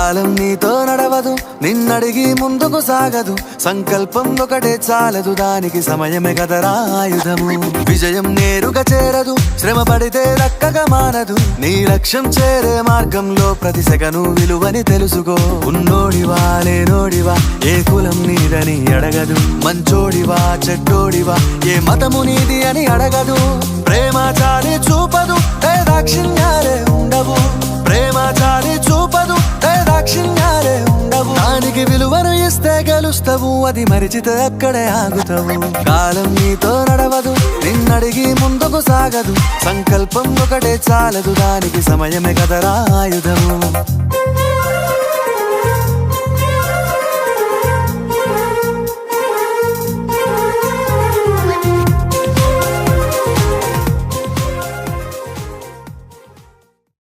కాలం నీతో నడవదు, నిన్నడిగి ముందుకు సాగదు. సంకల్పం ఒకటే చాలదు, దానికి సమయమే కదరా ఆయుధము. విజయం నేరుగా చేరదు, శ్రమ పడితే దక్కగా మానదు. నీ లక్ష్యం చేరే మార్గంలో ప్రతి సెకను విలువని తెలుసుకో. ఉన్నోడివా లేనోడివా, ఏ కులం నీదని అడగదు. మంచోడివా చెడ్డోడివా, ఏ మతము నీది అని అడగదు. ప్రేమ చాలి చూపదు, దాక్షిణ్యాలే ఉండవు. ప్రేమ చాలి చూపదు, దాక్షిణ్యాలే ఉండవు. దానికి విలువను ఇస్తే గెలుస్తావు, అది మరిచితే అక్కడే ఆగుతావు. కాలం నీతో నడవదు, నిన్నడిగి ముందుకు సాగదు. సంకల్పం ఒకటే చాలదు, దానికి సమయమే కదరా ఆయుధము.